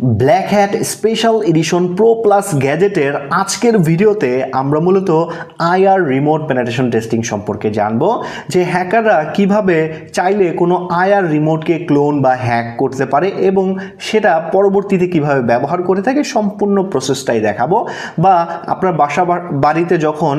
Black hat special edition pro plus গ্যাজেটের আজকের ভিডিওতে আমরা মূলত আইআর রিমোট পেনিট্রেশন টেস্টিং সম্পর্কে জানবো যে হ্যাকাররা কিভাবে চাইলে কোনো আইআর রিমোটকে ক্লোন বা হ্যাক করতে পারে এবং সেটা পরবর্তীতে কিভাবে ব্যবহার করে থাকে সম্পূর্ণ প্রসেসটাই দেখাবো। বা আপনার বাড়িতে যখন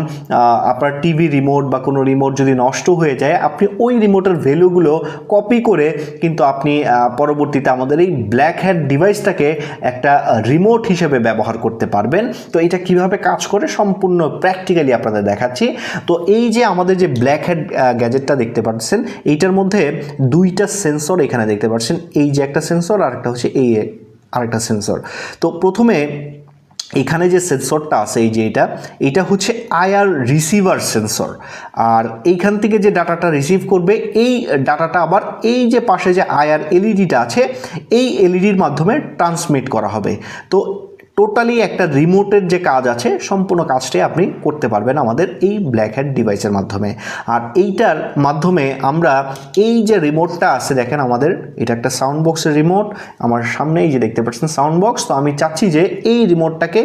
আপনার টিভি রিমোট বা কোনো রিমোট যদি নষ্ট হয়ে যায়, আপনি ওই রিমোটের ভ্যালুগুলো কপি করে কিন্তু আপনি পরবর্তীতে আমাদের এই ব্ল্যাক হ্যাট ডিভাইসটাকে একটা রিমোট হিসেবে ব্যবহার করতে পারবেন। তো এটা কিভাবে কাজ করে সম্পূর্ণ প্র্যাকটিক্যালি আপনাদের দেখাচ্ছি। তো এই যে আমাদের যে ব্ল্যাক হ্যাট গ্যাজেটটা দেখতে পাচ্ছেন, এইটার মধ্যে দুইটা সেন্সর এখানে দেখতে পাচ্ছেন, এই যে একটা সেন্সর আর একটা হচ্ছে এই আরেকটা সেন্সর। তো প্রথমে এখানে যে সেন্সরটা আছে, এই যে এটা হচ্ছে আইআর রিসিভার সেন্সর, আর এইখান থেকে যে ডাটাটা রিসিভ করবে এই ডাটাটা আবার এই যে পাশে যে আইআর এলইডিটা আছে এই এলইডির মাধ্যমে ট্রান্সমিট করা হবে। তো টোটালি একটা রিমোটের যে কাজ আছে সম্পূর্ণ কাজটাই আপনি করতে পারবেন আমাদের এই ব্ল্যাক হ্যাট ডিভাইসের মাধ্যমে। আর এইটার মাধ্যমে আমরা এই যে রিমোটটা আছে, দেখেন আমাদের এটা একটা সাউন্ড বক্সের রিমোট, আমার সামনে এই যে দেখতে পাচ্ছেন সাউন্ড বক্স। তো আমি চাচ্ছি যে এই রিমোটটাকে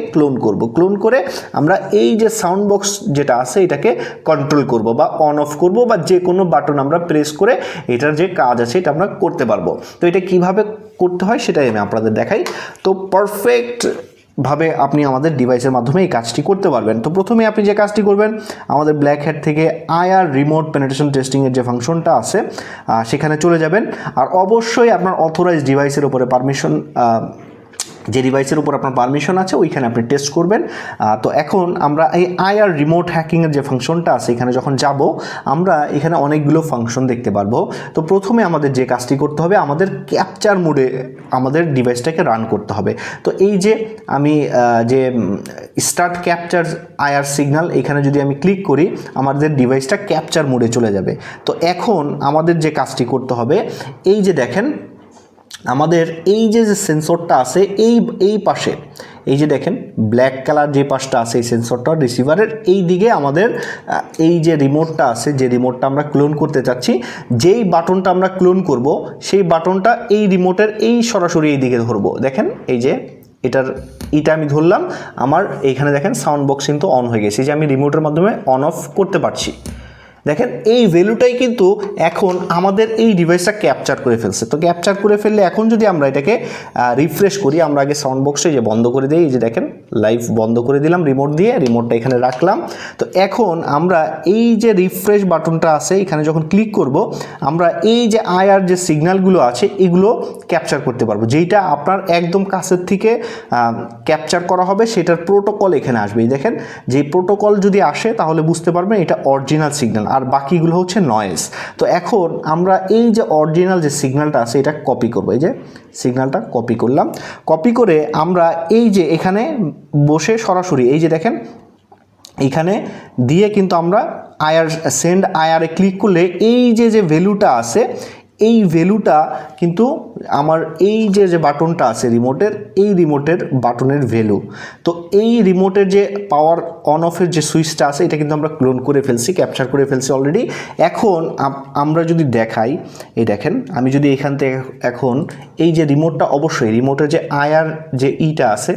ক্লোন করে আমরা এই যে সাউন্ড বক্স যেটা আছে এটাকে কন্ট্রোল করব বা অন অফ করব, বা যে কোনো বাটন আমরা প্রেস করে এটার যে কাজ আছে এটা আমরা করতে পারবো। তো এটা কিভাবে করতে হয় সেটাই আমি আপনাদের দেখাই। তো পারফেক্ট ভাবে আপনি আমাদের ডিভাইসের মাধ্যমে এই কাজটি করতে পারবেন। তো প্রথমে আপনি যে কাজটি করবেন, আমাদের ব্ল্যাক হ্যাট থেকে আইআর রিমোট পেনিট্রেশন টেস্টিংয়ের যে ফাংশনটা আছে সেখানে চলে যাবেন। আর অবশ্যই আপনার অথরাইজড ডিভাইসের উপরে পারমিশন, যে ডিভাইসের উপর আপনার পারমিশন আছে ওইখানে আপনি টেস্ট করবেন। তো এখন আমরা এই আইআর রিমোট হ্যাকিংয়ের যে ফাংশনটা আছে এখানে যখন যাব, আমরা এখানে অনেকগুলো ফাংশন দেখতে পারবো। তো প্রথমে আমাদের যে কাজটি করতে হবে, আমাদের ক্যাপচার মোডে আমাদের ডিভাইসটাকে রান করতে হবে। তো এই যে আমি যে স্টার্ট ক্যাপচার আইআর সিগন্যাল, এখানে যদি আমি ক্লিক করি আমাদের ডিভাইসটা ক্যাপচার মোডে চলে যাবে। তো এখন আমাদের যে কাজটি করতে হবে, এই যে দেখেন আমাদের এই যে সেন্সরটা আছে এই পাশে, এই যে দেখেন ব্ল্যাক কালার যে পাশটা আছে এই সেন্সরটা রিসিভারের এই দিকে আমাদের এই যে রিমোটটা আছে, যে রিমোটটা আমরা ক্লোন করতে চাচ্ছি, যেই বাটনটা আমরা ক্লোন করব সেই বাটনটা এই রিমোটের এই সরাসরি এই দিকে ধরবো। দেখেন এই যে এটা আমি ধরলাম, আমার এইখানে দেখেন সাউন্ড বক্স কিন্তু অন হয়ে গেছে, যে আমি রিমোটের মাধ্যমে অন অফ করতে পারছি। দেখেন এই ভ্যালুটাই কিন্তু এখন আমাদের এই ডিভাইসটা ক্যাপচার করে ফেলছে। তো ক্যাপচার করে ফেললে এখন যদি আমরা এটাকে রিফ্রেশ করি, আমরা আগে সাউন্ড বক্সটা যে বন্ধ করে দিই, এই যে দেখেন লাইভ বন্ধ করে দিলাম রিমোট দিয়ে, রিমোটটা এখানে রাখলাম। তো এখন আমরা এই যে রিফ্রেশ বাটনটা আছে এখানে যখন ক্লিক করব, আমরা এই যে আইআর যে সিগন্যালগুলো আছে এগুলো ক্যাপচার করতে পারবো। যেইটা আপনার একদম কাছের থেকে ক্যাপচার করা হবে সেটার প্রোটোকল এখানে আসবে। এই দেখেন যে প্রোটোকল যদি আসে তাহলে বুঝতে পারবেন এটা অরিজিনাল সিগন্যাল, আর বাকিগুলো হচ্ছে নয়েজ। তো এখন আমরা এই যে অরিজিনাল যে সিগন্যালটা আছে এটা কপি করব। এই যে সিগন্যালটা কপি করলাম, কপি করে আমরা এই যে এখানে বসে সরাসরি এই যে দেখেন এইখানে দিয়ে কিন্তু আমরা আইআর সেন্ড আইআরে ক্লিক করলে এই যে ভ্যালুটা আছে এই ভ্যালুটা কিন্তু আমার এই যে বাটনটা আছে রিমোটের, এই রিমোটের বাটনের ভ্যালু। তো এই রিমোটের যে পাওয়ার অন অফের যে সুইচটা আছে এটা কিন্তু আমরা ক্লোন করে ফেলছি, ক্যাপচার করে ফেলছি অলরেডি। এখন আমরা যদি দেখাই, এই দেখেন আমি যদি এখান থেকে এখন এই যে রিমোটটা, অবশ্যই রিমোটের যে আইআর যে ইটা আছে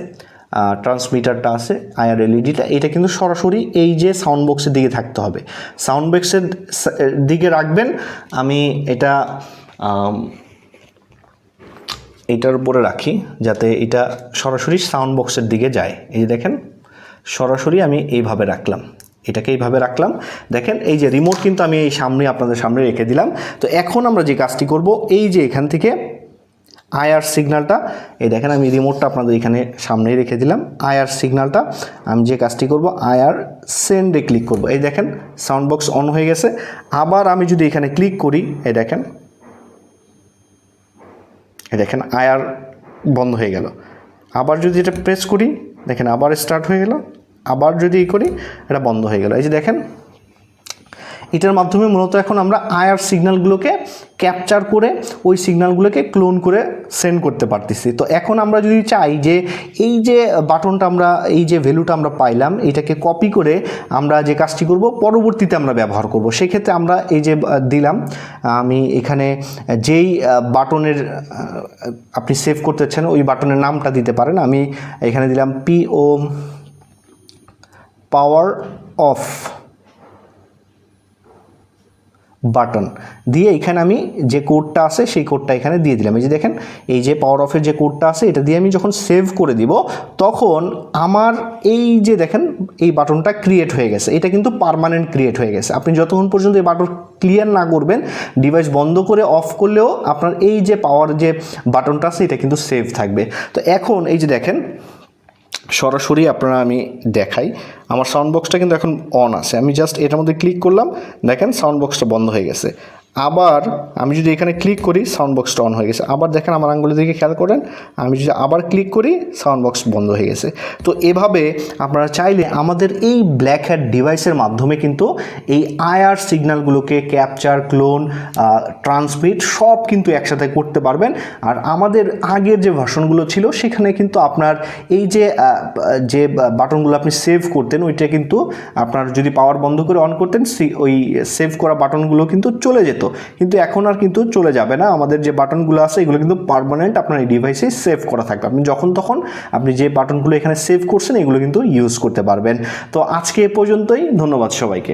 ট্রান্সমিটারটা আছে আইআর এলইডিটা, এটা কিন্তু সরাসরি এই যে সাউন্ড বক্সের দিকে থাকতে হবে, সাউন্ড বক্সের দিকে রাখবেন। আমি এটার উপরে রাখি যাতে এটা সরাসরি সাউন্ড বক্সের দিকে যায়। এই যে দেখেন সরাসরি আমি এইভাবে রাখলাম, এটাকে এইভাবে রাখলাম। দেখেন এই যে রিমোট কিন্তু আমি এই সামনে আপনাদের সামনে রেখে দিলাম। তো এখন আমরা যে কাজটি করব, এই যে এখান থেকে আইআর সিগন্যালটা, এই দেখেন আমি রিমোটটা আপনাদের এখানে সামনেই রেখে দিলাম। আইআর সিগন্যালটা আমি যে কাজটি করব, আইআর সেন্ডে ক্লিক করব। এই দেখেন সাউন্ড বক্স অন হয়ে গেছে। আবার আমি যদি এখানে ক্লিক করি, এই দেখেন আইআর বন্ধ হয়ে গেল। আবার যদি এটা প্রেস করি, দেখেন আবার স্টার্ট হয়ে গেল। আবার যদি করি এটা বন্ধ হয়ে গেল। এই যে দেখেন এটার মাধ্যমে মূলত এখন আমরা আইআর সিগন্যালগুলোকে ক্যাপচার করে ওই সিগন্যালগুলোকে ক্লোন করে সেন্ড করতে পারতেছি। তো এখন আমরা যদি চাই যে এই যে বাটনটা আমরা এই যে ভ্যালুটা আমরা পাইলাম এটাকে কপি করে আমরা যে কাজটি করব পরবর্তীতে আমরা ব্যবহার করব, সেক্ষেত্রে আমরা এই যে দিলাম, আমি এখানে যেই বাটনের আপনি সেভ করতে চাচ্ছেন ওই বাটনের নামটা দিতে পারেন। আমি এখানে দিলাম PO পাওয়ার অফ বাটন দিয়ে এখানে আমি যে কোডটা আছে সেই কোডটা এখানে দিয়ে দিলাম। এই যে দেখেন এই যে পাওয়ার অফের যে কোডটা আছে এটা দিয়ে আমি যখন সেভ করে দিব তখন আমার এই যে দেখেন এই বাটনটা ক্রিয়েট হয়ে গেছে। এটা কিন্তু পার্মানেন্ট ক্রিয়েট হয়ে গেছে। আপনি যতক্ষণ পর্যন্ত এই বাটন ক্লিয়ার না করবেন, ডিভাইস বন্ধ করে অফ করলেও আপনার এই যে পাওয়ার যে বাটনটা আছে এটা কিন্তু সেভ থাকবে। তো এখন এই যে দেখেন সরাসরি আপনারা আমি দেখাই, আমার সাউন্ড বক্সটা কিন্তু এখন অন আছে। আমি জাস্ট এটার মধ্যে ক্লিক করলাম, দেখেন সাউন্ড বক্সটা বন্ধ হয়ে গেছে। আবার আমি যদি এখানে ক্লিক করি সাউন্ড বক্সটা অন হয়ে গেছে। আবার দেখেন আমার আঙ্গুলের দিকে খেয়াল করেন, আমি যদি আবার ক্লিক করি সাউন্ড বক্স বন্ধ হয়ে গেছে। তো এভাবে আপনারা চাইলে আমাদের এই ব্ল্যাক হ্যাট ডিভাইসের মাধ্যমে কিন্তু এই আইআর সিগন্যালগুলোকে ক্যাপচার, ক্লোন, ট্রান্সমিট সব কিন্তু একসাথে করতে পারবেন। আর আমাদের আগের যে ভার্সনগুলো ছিল সেখানে কিন্তু আপনার এই যে বাটনগুলো আপনি সেভ করতেন ওইটা কিন্তু আপনার যদি পাওয়ার বন্ধ করে অন করতেন ওই সেভ করা বাটনগুলো কিন্তু চলে যেত, কিন্তু এখন আর কিন্তু চলে যাবে না। আমাদের যে বাটনগুলো আছে এগুলো কিন্তু পার্মানেন্ট আপনার এই ডিভাইসে সেভ করা থাকবে। আপনি যখন তখন আপনি যে বাটনগুলো এখানে সেভ করছেন এগুলো কিন্তু ইউজ করতে পারবেন। তো আজকে এ পর্যন্তই, ধন্যবাদ সবাইকে।